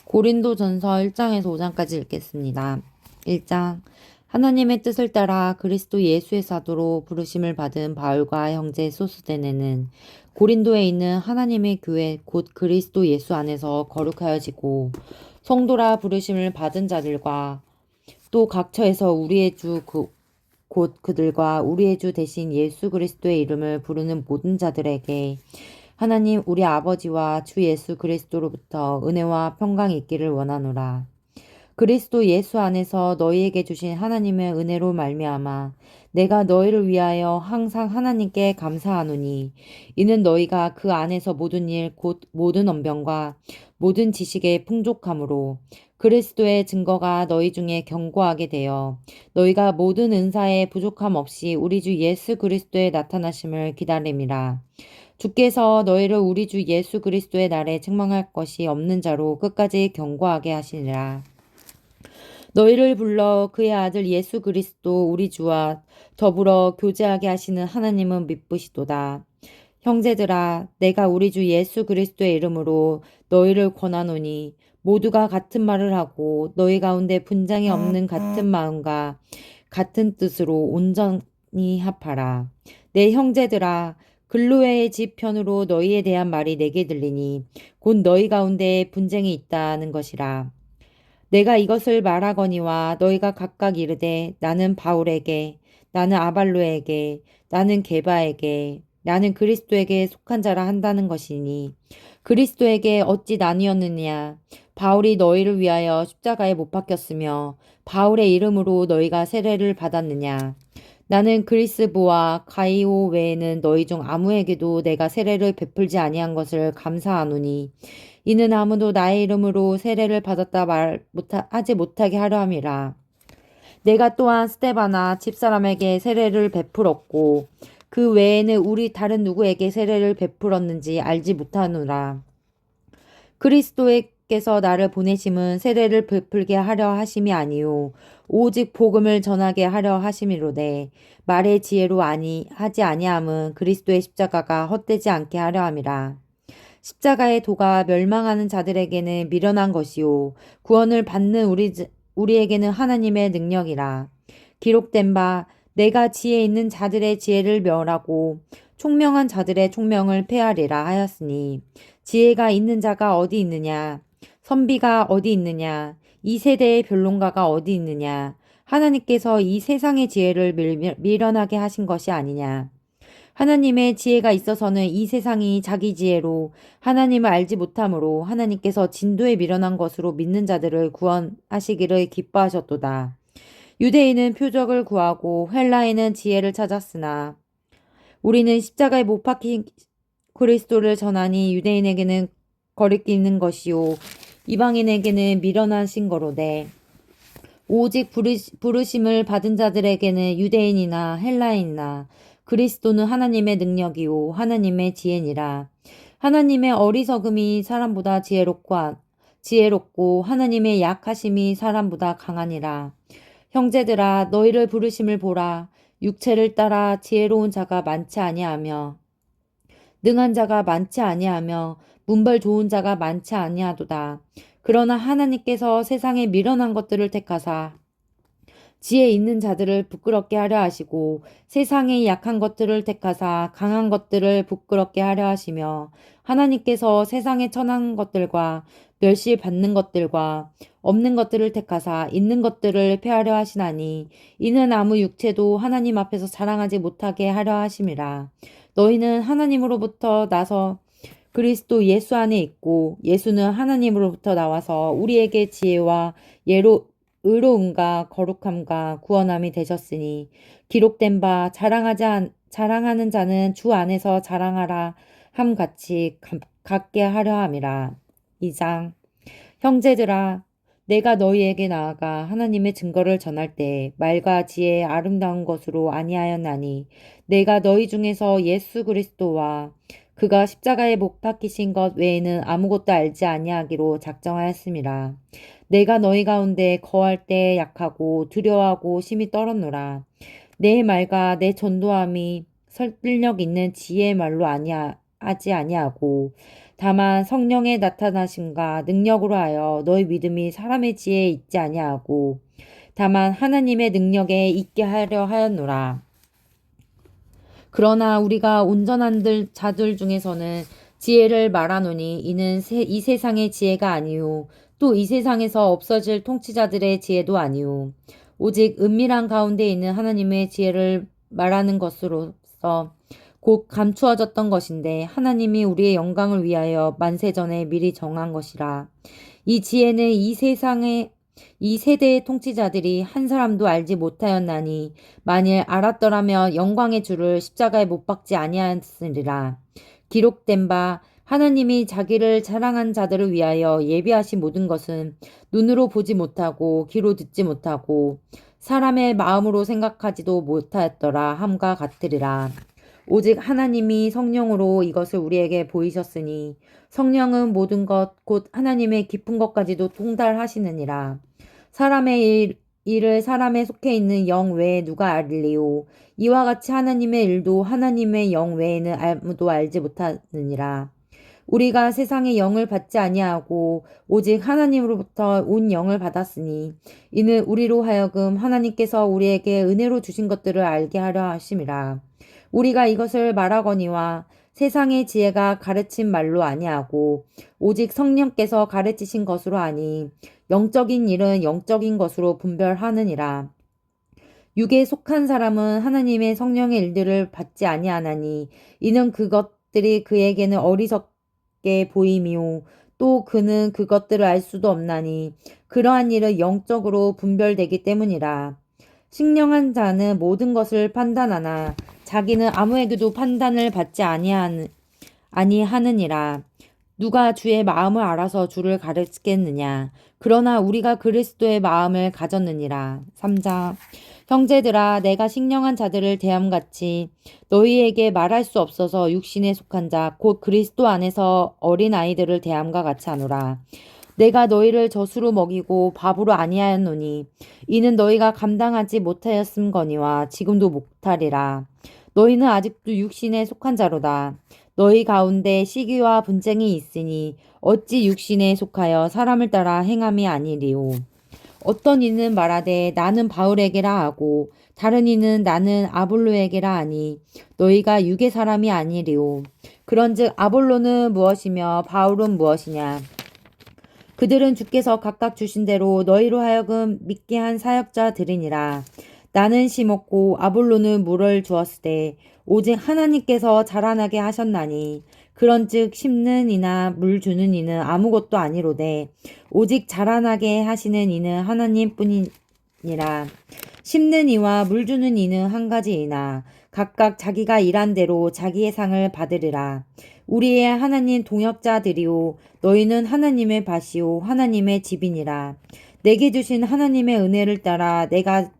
고린도전서 1장에서 5장까지 읽겠습니다. 1장. 하나님의 뜻을 따라 그리스도 예수의 사도로 부르심을 받은 바울과 형제 소스데네는 고린도에 있는 하나님의 교회 곧 그리스도 예수 안에서 거룩하여지고 성도라 부르심을 받은 자들과 또 각처에서 우리의 주 곧 그들과 우리의 주 대신 예수 그리스도의 이름을 부르는 모든 자들에게 하나님 우리 아버지와 주 예수 그리스도로부터 은혜와 평강이 있기를 원하노라. 그리스도 예수 안에서 너희에게 주신 하나님의 은혜로 말미암아 내가 너희를 위하여 항상 하나님께 감사하노니 이는 너희가 그 안에서 모든 일 곧 모든 언변과 모든 지식의 풍족함으로 그리스도의 증거가 너희 중에 견고하게 되어 너희가 모든 은사에 부족함 없이 우리 주 예수 그리스도의 나타나심을 기다림이라. 주께서 너희를 우리 주 예수 그리스도의 날에 책망할 것이 없는 자로 끝까지 견고하게 하시니라. 너희를 불러 그의 아들 예수 그리스도 우리 주와 더불어 교제하게 하시는 하나님은 미쁘시도다. 형제들아, 내가 우리 주 예수 그리스도의 이름으로 너희를 권하노니 모두가 같은 말을 하고 너희 가운데 분쟁이 없는 같은 마음과 같은 뜻으로 온전히 합하라. 내 형제들아, 글로에의 집 편으로 너희에 대한 말이 내게 들리니 곧 너희 가운데 분쟁이 있다는 것이라. 내가 이것을 말하거니와 너희가 각각 이르되 나는 바울에게, 나는 아발로에게, 나는 게바에게, 나는 그리스도에게 속한 자라 한다는 것이니 그리스도에게 어찌 나뉘었느냐? 바울이 너희를 위하여 십자가에 못 박혔으며 바울의 이름으로 너희가 세례를 받았느냐? 나는 그리스보와 가이오 외에는 너희 중 아무에게도 내가 세례를 베풀지 아니한 것을 감사하노니 이는 아무도 나의 이름으로 세례를 받았다 하지 못하게 하려 함이라. 내가 또한 스데바나 집사람에게 세례를 베풀었고 그 외에는 우리 다른 누구에게 세례를 베풀었는지 알지 못하노라. 그리스도께서 나를 보내심은 세례를 베풀게 하려 하심이 아니요 오직 복음을 전하게 하려 하심이로되 말의 지혜로 하지 아니함은 그리스도의 십자가가 헛되지 않게 하려 함이라. 십자가의 도가 멸망하는 자들에게는 미련한 것이요 구원을 받는 우리에게는 하나님의 능력이라. 기록된 바 내가 지혜 있는 자들의 지혜를 멸하고 총명한 자들의 총명을 폐하리라 하였으니 지혜가 있는 자가 어디 있느냐? 선비가 어디 있느냐? 이 세대의 변론가가 어디 있느냐? 하나님께서 이 세상의 지혜를 미련하게 하신 것이 아니냐? 하나님의 지혜가 있어서는 이 세상이 자기 지혜로 하나님을 알지 못함으로 하나님께서 진도에 미련한 것으로 믿는 자들을 구원하시기를 기뻐하셨도다. 유대인은 표적을 구하고 헬라인은 지혜를 찾았으나 우리는 십자가에 못 박힌 그리스도를 전하니 유대인에게는 거리끼는 것이요 이방인에게는 미련하신 거로되 오직 부르심을 받은 자들에게는 유대인이나 헬라인이나 그리스도는 하나님의 능력이요 하나님의 지혜니라. 하나님의 어리석음이 사람보다 지혜롭고 하나님의 약하심이 사람보다 강하니라. 형제들아 너희를 부르심을 보라. 육체를 따라 지혜로운 자가 많지 아니하며 능한 자가 많지 아니하며 문벌 좋은 자가 많지 아니하도다. 그러나 하나님께서 세상에 미련한 것들을 택하사 지혜 있는 자들을 부끄럽게 하려 하시고 세상의 약한 것들을 택하사 강한 것들을 부끄럽게 하려 하시며 하나님께서 세상의 천한 것들과 멸시받는 것들과 없는 것들을 택하사 있는 것들을 폐하려 하시나니 이는 아무 육체도 하나님 앞에서 자랑하지 못하게 하려 하심이라. 너희는 하나님으로부터 나서 그리스도 예수 안에 있고 예수는 하나님으로부터 나와서 우리에게 지혜와 의로움과 거룩함과 구원함이 되셨으니 기록된 바 자랑하는 자는 주 안에서 자랑하라 함같이 갖게 하려 함이라. 2장. 형제들아 내가 너희에게 나아가 하나님의 증거를 전할 때 말과 지혜의 아름다운 것으로 아니하였나니 내가 너희 중에서 예수 그리스도와 그가 십자가에 못 박히신 것 외에는 아무것도 알지 아니하기로 작정하였음이라. 내가 너희 가운데 거할 때 약하고 두려워하고 심히 떨었노라. 내 말과 내 전도함이 설득력 있는 지혜의 말로 하지 아니하고 다만 성령의 나타나심과 능력으로 하여 너희 믿음이 사람의 지혜에 있지 아니하고 다만 하나님의 능력에 있게 하려 하였노라. 그러나 우리가 온전한 자들 중에서는 지혜를 말하노니 이는 이 세상의 지혜가 아니요 또 이 세상에서 없어질 통치자들의 지혜도 아니요 오직 은밀한 가운데 있는 하나님의 지혜를 말하는 것으로서 곧 감추어졌던 것인데 하나님이 우리의 영광을 위하여 만세전에 미리 정한 것이라. 이 지혜는 이 세대의 통치자들이 한 사람도 알지 못하였나니 만일 알았더라면 영광의 주를 십자가에 못 박지 아니하였으리라. 기록된 바 하나님이 자기를 사랑한 자들을 위하여 예비하신 모든 것은 눈으로 보지 못하고 귀로 듣지 못하고 사람의 마음으로 생각하지도 못하였더라 함과 같으리라. 오직 하나님이 성령으로 이것을 우리에게 보이셨으니 성령은 모든 것 곧 하나님의 깊은 것까지도 통달하시느니라. 사람의 일을 사람에 속해 있는 영 외에 누가 알리요? 이와 같이 하나님의 일도 하나님의 영 외에는 아무도 알지 못하느니라. 우리가 세상의 영을 받지 아니하고 오직 하나님으로부터 온 영을 받았으니 이는 우리로 하여금 하나님께서 우리에게 은혜로 주신 것들을 알게 하려 하심이라. 우리가 이것을 말하거니와 세상의 지혜가 가르친 말로 아니하고 오직 성령께서 가르치신 것으로 하니 영적인 일은 영적인 것으로 분별하느니라. 육에 속한 사람은 하나님의 성령의 일들을 받지 아니하나니 이는 그것들이 그에게는 어리석게 보임이요 또 그는 그것들을 알 수도 없나니 그러한 일은 영적으로 분별되기 때문이라. 신령한 자는 모든 것을 판단하나 자기는 아무에게도 판단을 받지 아니하느니라. 누가 주의 마음을 알아서 주를 가르치겠느냐. 그러나 우리가 그리스도의 마음을 가졌느니라. 3장 형제들아 내가 신령한 자들을 대함같이 너희에게 말할 수 없어서 육신에 속한 자 곧 그리스도 안에서 어린 아이들을 대함과 같이 하노라. 내가 너희를 젖으로 먹이고 밥으로 아니하였노니 이는 너희가 감당하지 못하였음거니와 지금도 못하리라. 너희는 아직도 육신에 속한 자로다. 너희 가운데 시기와 분쟁이 있으니 어찌 육신에 속하여 사람을 따라 행함이 아니리요. 어떤 이는 말하되 나는 바울에게라 하고 다른 이는 나는 아볼로에게라 하니 너희가 육의 사람이 아니리요. 그런즉 아볼로는 무엇이며 바울은 무엇이냐. 그들은 주께서 각각 주신 대로 너희로 하여금 믿게 한 사역자들이니라. 나는 심었고 아볼로는 물을 주었으되 오직 하나님께서 자라나게 하셨나니 그런즉 심는 이나 물 주는 이는 아무것도 아니로되 오직 자라나게 하시는 이는 하나님뿐이니라. 심는 이와 물 주는 이는 한 가지이나 각각 자기가 일한 대로 자기의 상을 받으리라. 우리의 하나님 동역자들이요 너희는 하나님의 밭이요 하나님의 집이니라. 내게 주신 하나님의 은혜를 따라 내가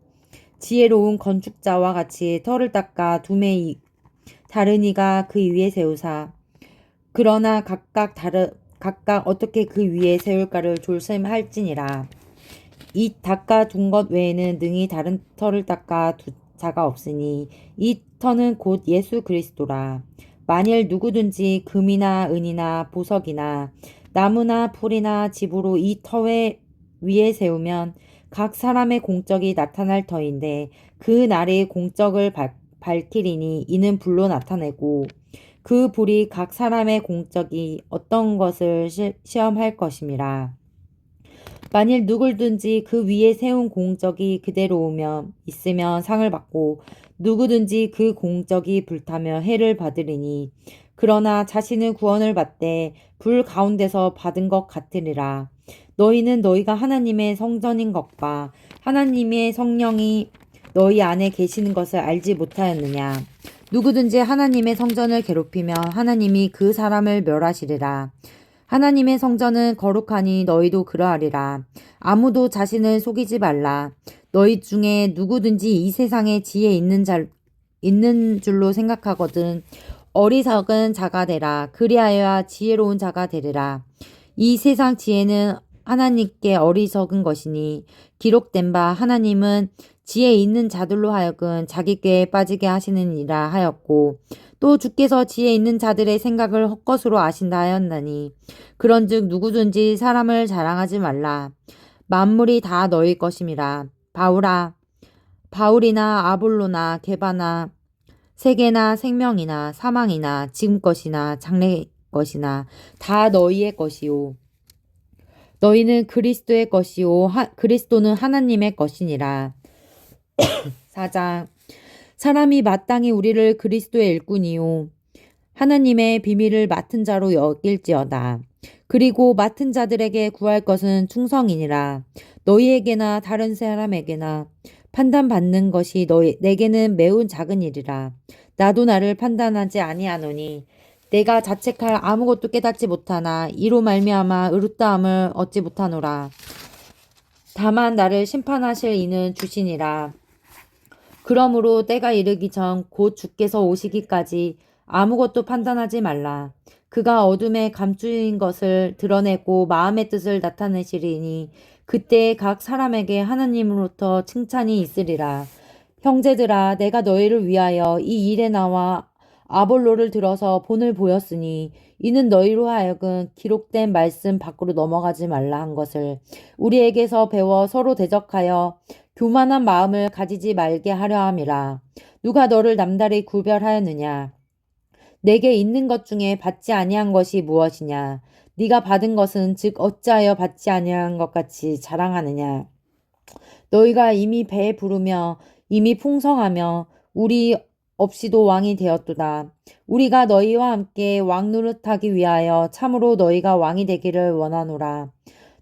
지혜로운 건축자와 같이 터를 닦아 두매 다른 이가 그 위에 세우사 그러나 각각 어떻게 그 위에 세울까를 졸셈할지니라. 이 닦아 둔 것 외에는 능히 다른 터를 닦아 두 자가 없으니 이 터는 곧 예수 그리스도라. 만일 누구든지 금이나 은이나 보석이나 나무나 풀이나 집으로 이 터 위에 세우면 각 사람의 공적이 나타날 터인데 그 날의 공적을 밝히리니 이는 불로 나타내고 그 불이 각 사람의 공적이 어떤 것을 시험할 것임이라. 만일 누구든지 그 위에 세운 공적이 그대로 있으면 상을 받고 누구든지 그 공적이 불타며 해를 받으리니 그러나 자신은 구원을 받되 불 가운데서 받은 것 같으리라. 너희는 너희가 하나님의 성전인 것과 하나님의 성령이 너희 안에 계시는 것을 알지 못하였느냐. 누구든지 하나님의 성전을 괴롭히면 하나님이 그 사람을 멸하시리라. 하나님의 성전은 거룩하니 너희도 그러하리라. 아무도 자신을 속이지 말라. 너희 중에 누구든지 이 세상에 지혜 있는 줄로 생각하거든 어리석은 자가 되라. 그리하여야 지혜로운 자가 되리라. 이 세상 지혜는 하나님께 어리석은 것이니 기록된 바 하나님은 지혜 있는 자들로 하여금 자기 꾀에 빠지게 하시느니라 하였고 또 주께서 지혜 있는 자들의 생각을 헛것으로 아신다 하였나니 그런즉 누구든지 사람을 자랑하지 말라. 만물이 다 너희 것임이라. 바울이나 아볼로나 게바나 세계나 생명이나 사망이나 지금 것이나 장래 것이나 다 너희의 것이요 너희는 그리스도의 것이요 그리스도는 하나님의 것이니라. 4장 사람이 마땅히 우리를 그리스도의 일꾼이요 하나님의 비밀을 맡은 자로 여길지어다. 그리고 맡은 자들에게 구할 것은 충성이니라. 너희에게나 다른 사람에게나 판단받는 것이 내게는 매우 작은 일이라. 나도 나를 판단하지 아니하노니 내가 자책할 아무것도 깨닫지 못하나 이로 말미암아 의롭다함을 얻지 못하노라. 다만 나를 심판하실 이는 주시니라. 그러므로 때가 이르기 전 곧 주께서 오시기까지 아무것도 판단하지 말라. 그가 어둠에 감추인 것을 드러내고 마음의 뜻을 나타내시리니 그때 각 사람에게 하나님으로부터 칭찬이 있으리라. 형제들아, 내가 너희를 위하여 이 일에 나와 아볼로를 들어서 본을 보였으니 이는 너희로 하여금 기록된 말씀 밖으로 넘어가지 말라 한 것을 우리에게서 배워 서로 대적하여 교만한 마음을 가지지 말게 하려 함이라. 누가 너를 남다리 구별하였느냐? 내게 있는 것 중에 받지 아니한 것이 무엇이냐? 네가 받은 것은 즉 어찌하여 받지 아니한 것 같이 자랑하느냐? 너희가 이미 배에 부르며 이미 풍성하며 우리 없이도 왕이 되었도다. 우리가 너희와 함께 왕 노릇하기 위하여 참으로 너희가 왕이 되기를 원하노라.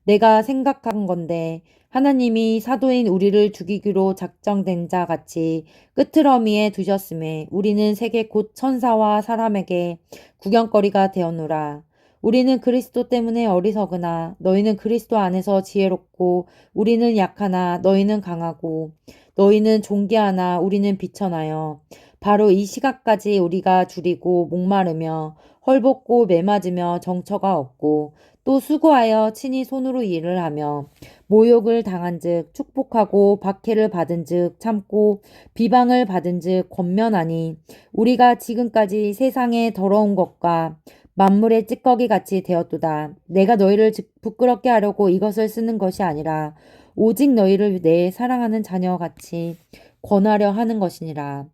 내가 생각한 건데 하나님이 사도인 우리를 죽이기로 작정된 자 같이 끄트러미에 두셨음에 우리는 세계 곧 천사와 사람에게 구경거리가 되었노라. 우리는 그리스도 때문에 어리석으나 너희는 그리스도 안에서 지혜롭고 우리는 약하나 너희는 강하고 너희는 존귀하나 우리는 비천하여 바로 이 시각까지 우리가 줄이고 목마르며 헐벗고 매맞으며 정처가 없고 또 수고하여 친히 손으로 일을 하며 모욕을 당한즉 축복하고 박해를 받은즉 참고 비방을 받은즉 권면하니 우리가 지금까지 세상의 더러운 것과 만물의 찌꺼기 같이 되었도다. 내가 너희를 부끄럽게 하려고 이것을 쓰는 것이 아니라 오직 너희를 내 사랑하는 자녀같이 권하려 하는 것이니라.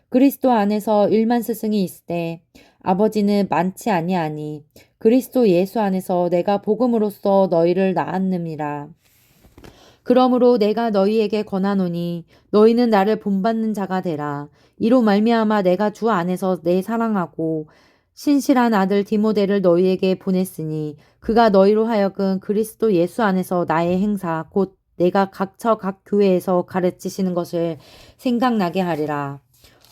그리스도 안에서 1만 스승이 있으되 아버지는 많지 아니하니 그리스도 예수 안에서 내가 복음으로써 너희를 낳았느니라. 그러므로 내가 너희에게 권하노니 너희는 나를 본받는 자가 되라. 이로 말미암아 내가 주 안에서 내 사랑하고 신실한 아들 디모데를 너희에게 보냈으니 그가 너희로 하여금 그리스도 예수 안에서 나의 행사 곧 내가 각처 각 교회에서 가르치시는 것을 생각나게 하리라.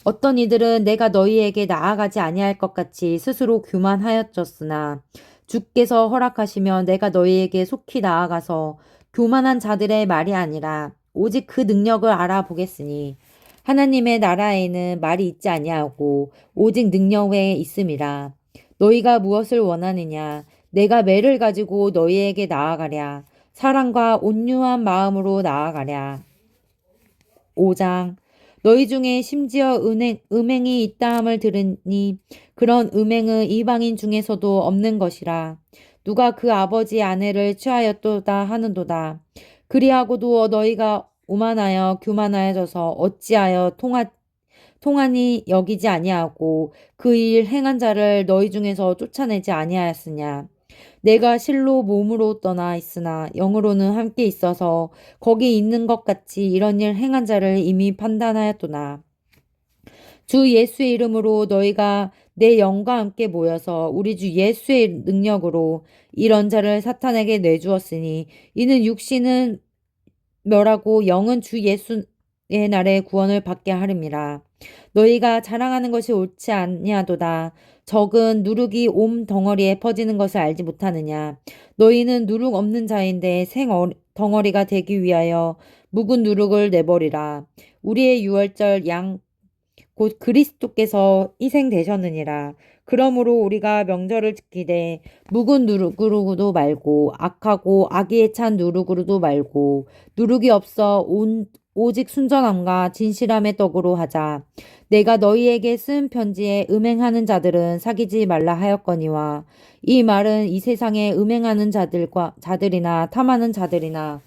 어떤 이들은 내가 너희에게 나아가지 아니할 것 같이 스스로 교만하였졌으나 주께서 허락하시면 내가 너희에게 속히 나아가서 교만한 자들의 말이 아니라 오직 그 능력을 알아보겠으니 하나님의 나라에는 말이 있지 아니하고 오직 능력 외에 있음이라. 너희가 무엇을 원하느냐? 내가 매를 가지고 너희에게 나아가랴. 사랑과 온유한 마음으로 나아가랴. 5장 너희 중에 심지어 음행이 있다함을 들으니 그런 음행은 이방인 중에서도 없는 것이라. 누가 그 아버지의 아내를 취하였도다 하는도다. 그리하고도 너희가 오만하여 교만하여져서 어찌하여 통하니 여기지 아니하고 그 일 행한 자를 너희 중에서 쫓아내지 아니하였으냐. 내가 실로 몸으로 떠나 있으나 영으로는 함께 있어서 거기 있는 것 같이 이런 일 행한 자를 이미 판단하였도다. 주 예수의 이름으로 너희가 내 영과 함께 모여서 우리 주 예수의 능력으로 이런 자를 사탄에게 내주었으니 이는 육신은 멸하고 영은 주 예수의 날에 구원을 받게 하림이라. 너희가 자랑하는 것이 옳지 아니하도다. 적은 누룩이 온 덩어리에 퍼지는 것을 알지 못하느냐. 너희는 누룩 없는 자인데 덩어리가 되기 위하여 묵은 누룩을 내버리라. 우리의 유월절 양 곧 그리스도께서 희생되셨느니라. 그러므로 우리가 명절을 지키되 묵은 누룩으로도 말고 악하고 악의에 찬 누룩으로도 말고 누룩이 없어 오직 순전함과 진실함의 떡으로 하자. 내가 너희에게 쓴 편지에 음행하는 자들은 사귀지 말라 하였거니와 이 말은 이 세상에 음행하는 자들이나 탐하는 자들이나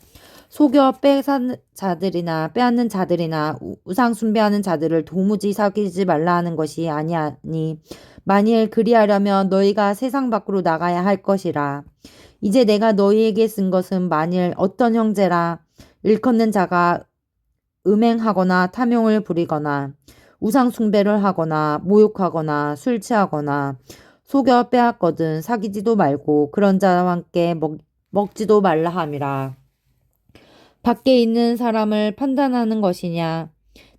속여 빼앗는 자들이나 빼앗는 자들이나 우상 숭배하는 자들을 도무지 사귀지 말라 하는 것이 아니하니 만일 그리하려면 너희가 세상 밖으로 나가야 할 것이라. 이제 내가 너희에게 쓴 것은 만일 어떤 형제라 일컫는 자가 음행하거나 탐욕을 부리거나 우상 숭배를 하거나 모욕하거나 술 취하거나 속여 빼앗거든 사귀지도 말고 그런 자와 함께 먹지도 말라 함이라. 밖에 있는 사람을 판단하는 것이냐?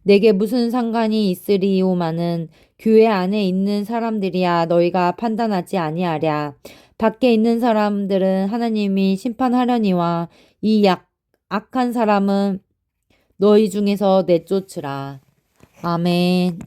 내게 무슨 상관이 있으리오마는 교회 안에 있는 사람들이야 너희가 판단하지 아니하랴. 밖에 있는 사람들은 하나님이 심판하려니와 이 악한 사람은 너희 중에서 내쫓으라. 아멘.